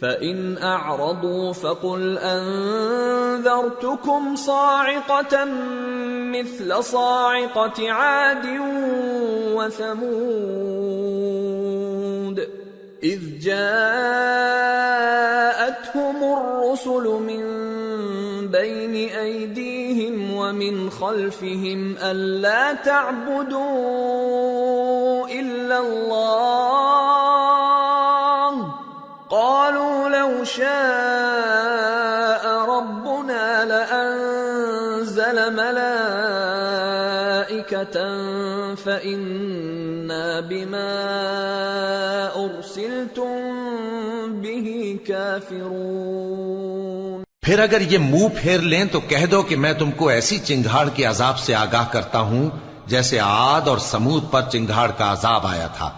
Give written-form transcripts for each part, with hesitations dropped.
فَإِنْ أَعْرَضُوا فَقُلْ أَنذَرْتُكُمْ صَاعِقَةً مِثْلَ صَاعِقَةِ عَادٍ وَثَمُودَ إِذْ جَاءَتْهُمُ الرُّسُلُ مِنْ بَيْنِ أَيْدِيهِمْ وَمِنْ خَلْفِهِمْ أَلَّا تَعْبُدُوا إِلَّا اللَّهَ قالوا لو شاء ربنا لأنزل ملائكة فإنا بما أرسلتم به كافرون۔ پھر اگر یہ منہ پھیر لیں تو کہہ دو کہ میں تم کو ایسی چنگھاڑ کے عذاب سے آگاہ کرتا ہوں جیسے عاد اور سمود پر چنگھاڑ کا عذاب آیا تھا،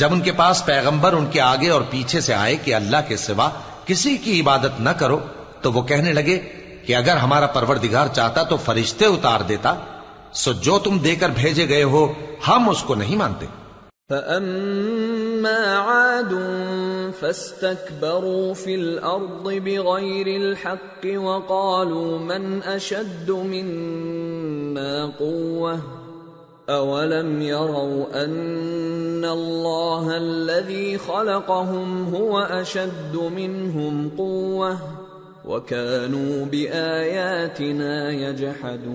جب ان کے پاس پیغمبر ان کے آگے اور پیچھے سے آئے کہ اللہ کے سوا کسی کی عبادت نہ کرو، تو وہ کہنے لگے کہ اگر ہمارا پروردگار چاہتا تو فرشتے اتار دیتا، سو جو تم دے کر بھیجے گئے ہو ہم اس کو نہیں مانتے۔ فَأَمَّا عَادٌ فَاسْتَكْبَرُوا فِي الْأَرْضِ بِغَيْرِ الْحَقِّ وَقَالُوا مَنْ أَشَدُّ مِنَّا قُوَّةً أَوَلَمْ يَرَوْا أَنَّ اللَّهَ الَّذِي خَلَقَهُمْ هُوَ أَشَدُّ مِنْهُمْ قُوَّةً وَكَانُوا بِآيَاتِنَا يَجْحَدُونَ۔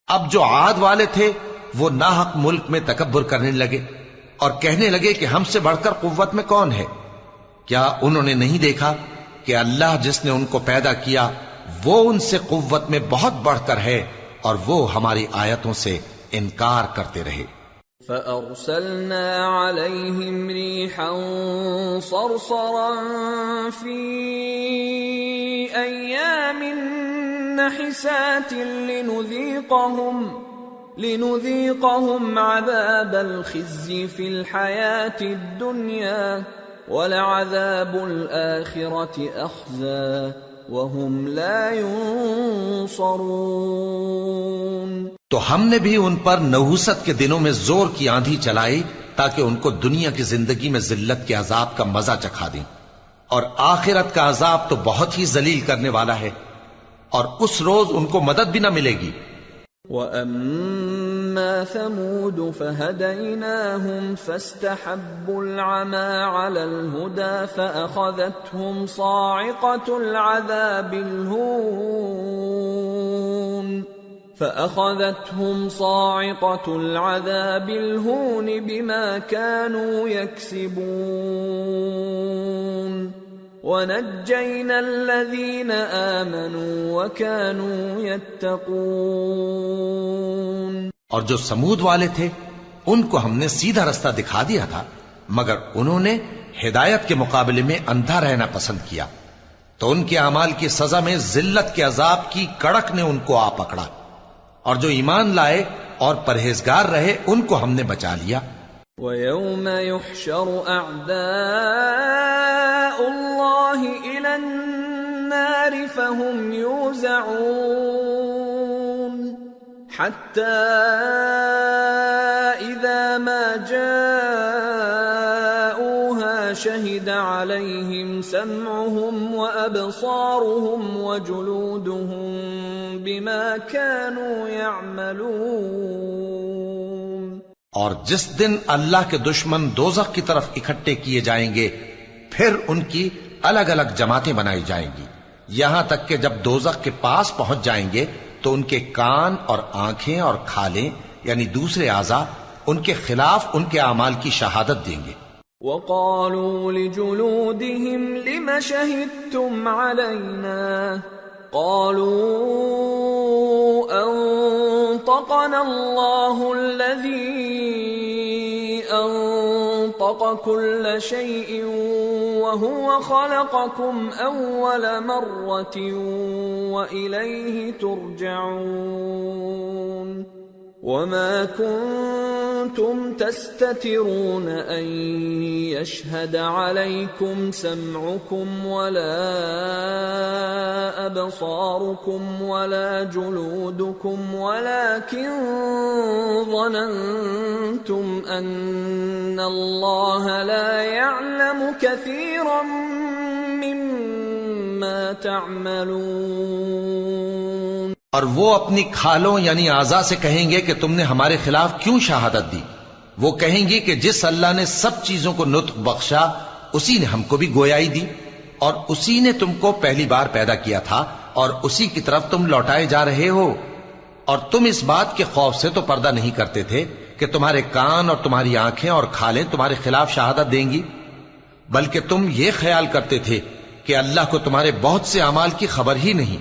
اب جو عاد والے تھے وہ ناحق ملک میں تکبر کرنے لگے اور کہنے لگے کہ ہم سے بڑھ کر قوت میں کون ہے؟ کیا انہوں نے نہیں دیکھا کہ اللہ جس نے ان کو پیدا کیا وہ ان سے قوت میں بہت بڑھ کر ہے اور وہ ہماری آیتوں سے انکار کرتے رہے۔ فَأَرْسَلْنَا عَلَيْهِمْ رِيحًا صَرْصَرًا فِي أَيَّامٍ نَحِسَاتٍ لِنُذِيقَهُمْ عَذَابَ الْخِزْيِ فِي الْحَيَاةِ الدُّنْيَا وَلَعَذَابُ الْآخِرَةِ أَخْزَىٰ وَهُمْ لَا يُنصَرُونَ۔ تو ہم نے بھی ان پر نحوست کے دنوں میں زور کی آندھی چلائی تاکہ ان کو دنیا کی زندگی میں ذلت کے عذاب کا مزہ چکھا دیں، اور آخرت کا عذاب تو بہت ہی ذلیل کرنے والا ہے، اور اس روز ان کو مدد بھی نہ ملے گی۔ وَأَمَّا ثَمُودُ فَهَدَيْنَاهُمْ فَاسْتَحَبُّوا الْعَمَى عَلَى الْهُدَى فَأَخَذَتْهُمْ صَاعِقَةُ الْعَذَابِ الْهُونِ بِمَا كَانُوا يَكْسِبُونَ وَنَجَّيْنَا الَّذِينَ آمَنُوا وَكَانُوا يَتَّقُونَ۔ اور جو سمود والے تھے ان کو ہم نے سیدھا رستہ دکھا دیا تھا، مگر انہوں نے ہدایت کے مقابلے میں اندھا رہنا پسند کیا، تو ان کے اعمال کی سزا میں ذلت کے عذاب کی کڑک نے ان کو آ پکڑا، اور جو ایمان لائے اور پرہیزگار رہے ان کو ہم نے بچا لیا۔ وَيَوْمَ يُحْشَرُ أَعْدَاءُ اللَّهِ إِلَى النَّارِ فَهُمْ يُوزَعُونَ حَتَّى إِذَا مَا جَاءُوهَا شَهِدَ عَلَيْهِمْ سَمْعُهُمْ وَأَبْصَارُهُمْ وَجُلُودُهُمْ بِمَا كَانُوا يَعْمَلُونَ۔ اور جس دن اللہ کے دشمن دوزخ کی طرف اکٹھے کیے جائیں گے پھر ان کی الگ الگ جماعتیں بنائی جائیں گی، یہاں تک کہ جب دوزخ کے پاس پہنچ جائیں گے تو ان کے کان اور آنکھیں اور کھالیں یعنی دوسرے اعضاء ان کے خلاف ان کے اعمال کی شہادت دیں گے۔ وَقَالُوا لِجُلُودِهِمْ لِمَ شَهِدتُّمْ عَلَيْنَا قَالُوا أَنطَقَنَا اللَّهُ الَّذِي أَنطَقَ كُلَّ شَيْءٍ وَهُوَ خَلَقَكُمْ أَوَّلَ مَرَّةٍ وَإِلَيْهِ تُرْجَعُونَ۔ وما كنتم تستترون أن يشهد عليكم سمعكم ولا أبصاركم ولا جلودكم ولكن ظننتم أن الله لا يعلم كثيرا مما تعملون. اور وہ اپنی کھالوں یعنی اعضاء سے کہیں گے کہ تم نے ہمارے خلاف کیوں شہادت دی؟ وہ کہیں گی کہ جس اللہ نے سب چیزوں کو نطق بخشا اسی نے ہم کو بھی گویائی دی، اور اسی نے تم کو پہلی بار پیدا کیا تھا اور اسی کی طرف تم لوٹائے جا رہے ہو. اور تم اس بات کے خوف سے تو پردہ نہیں کرتے تھے کہ تمہارے کان اور تمہاری آنکھیں اور کھالیں تمہارے خلاف شہادت دیں گی، بلکہ تم یہ خیال کرتے تھے کہ اللہ کو تمہارے بہت سے اعمال کی خبر ہی نہیں.